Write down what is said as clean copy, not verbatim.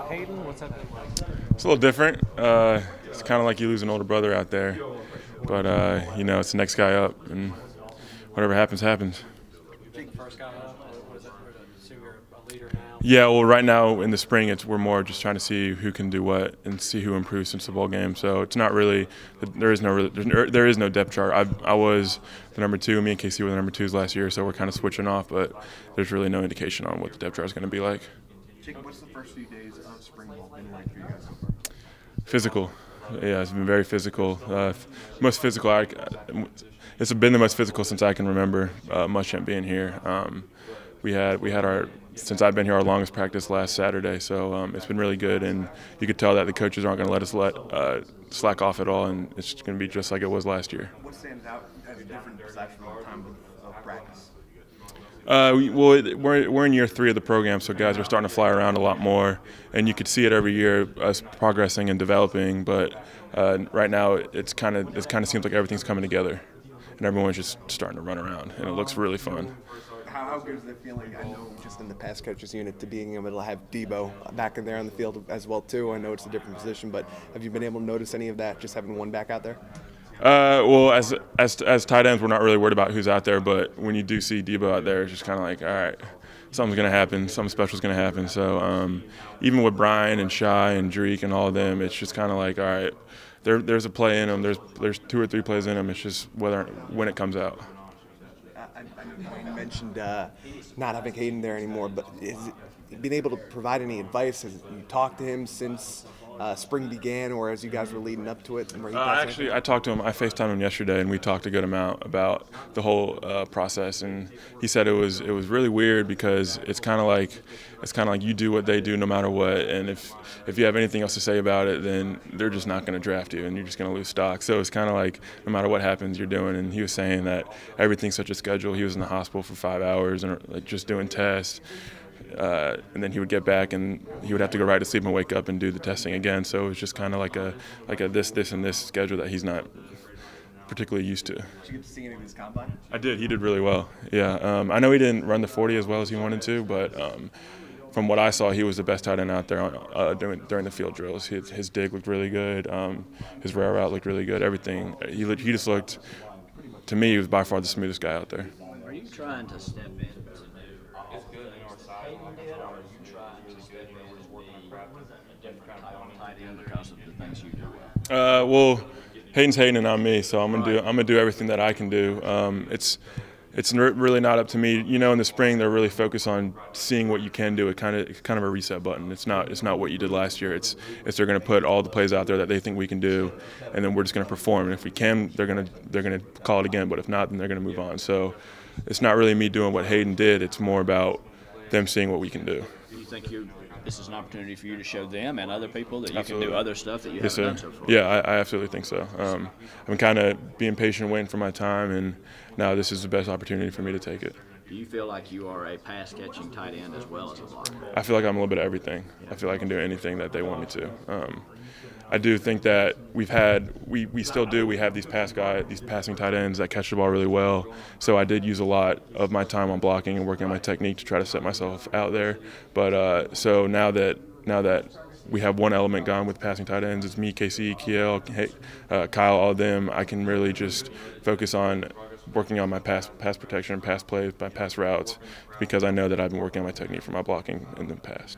Hayden, what's that been like? It's a little different. It's kind of like you lose an older brother out there, but it's the next guy up, and whatever happens, happens. Being the first guy up, or was it assume you're a leader now? Yeah, well, right now in the spring, we're more just trying to see who can do what and see who improves since the bowl game. So it's not really there is no depth chart. I was the number two. Me and KC were the number twos last year, so we're kind of switching off. But there's really no indication on what the depth chart is going to be like. Jacob, what's the first few days of spring ball been like for you guys so far? Physical. Yeah, it's been very physical. Most physical. It's been the most physical since I can remember. Muschamp being here. We had our since I've been here our longest practice last Saturday. So it's been really good, and you could tell that the coaches aren't going to let us slack off at all, and it's going to be just like it was last year. What stands out as a different aside from the time of practice? We're in year 3 of the program, so guys are starting to fly around a lot more, and you could see it every year, us progressing and developing. But right now, it kind of seems like everything's coming together, and everyone's just starting to run around, and it looks really fun. How good is it feeling? I know just in the pass coaches unit to being able to have Debo back in there on the field as well too. I know it's a different position, but have you been able to notice any of that just having one back out there? Well, as tight ends, we're not really worried about who's out there, but when you do see Debo out there, it's just kind of like, all right, something's going to happen, something special is going to happen. So even with Brian and Shy and Dreek and all of them, it's just kind of like, all right, there's a play in them, there's 2 or 3 plays in them. It's just when it comes out. You mentioned not having Hayden there anymore, but is it being able to provide any advice? Has you talked to him since spring began, or as you guys were leading up to it? Actually, I talked to him. I FaceTimed him yesterday, and we talked a good amount about the whole process. And he said it was really weird because it's kind of like you do what they do no matter what. And if you have anything else to say about it, then they're just not going to draft you, and you're just going to lose stock. So it's kind of like no matter what happens, you're doing. And he was saying that everything's such a schedule. He was in the hospital for 5 hours and like just doing tests. And then he would get back, and he would have to go right to sleep and wake up and do the testing again. So it was just kind of like a this and this schedule that he's not particularly used to. Did you get to see any of his combine? I did. He did really well. Yeah. I know he didn't run the 40 as well as he wanted to, but from what I saw, he was the best tight end out there during the field drills. His dig looked really good. His rail route looked really good. Everything. He just looked. To me, he was by far the smoothest guy out there. Are you trying to step in to do as good as Hayden did, or are you trying to step in and be a different type of tight end because of the things you do well? Well, Hayden's Hayden and I'm me, so I'm gonna do everything that I can do. It's really not up to me. In the spring they're really focused on seeing what you can do. It's kind of a reset button. It's not what you did last year. It's they're going to put all the plays out there that they think we can do, and then we're just going to perform. And if we can, they're going to call it again. But if not, then they're going to move on. So it's not really me doing what Hayden did. It's more about them seeing what we can do. Do you think this is an opportunity for you to show them and other people that you can do other stuff that you haven't done so far? Yeah, I absolutely think so. I've been kind of being patient, waiting for my time, and now this is the best opportunity for me to take it. Do you feel like you are a pass-catching tight end as well as a blocker? I feel like I'm a little bit of everything. I feel like I can do anything that they want me to. I do think that we still do. We have these passing tight ends that catch the ball really well. So I did use a lot of my time on blocking and working on my technique to try to set myself out there. But so now that we have one element gone with passing tight ends, it's me, KC, Kiel, Kyle, all of them. I can really just focus on working on my pass protection, pass plays, my pass routes, because I know that I've been working on my technique for my blocking in the past.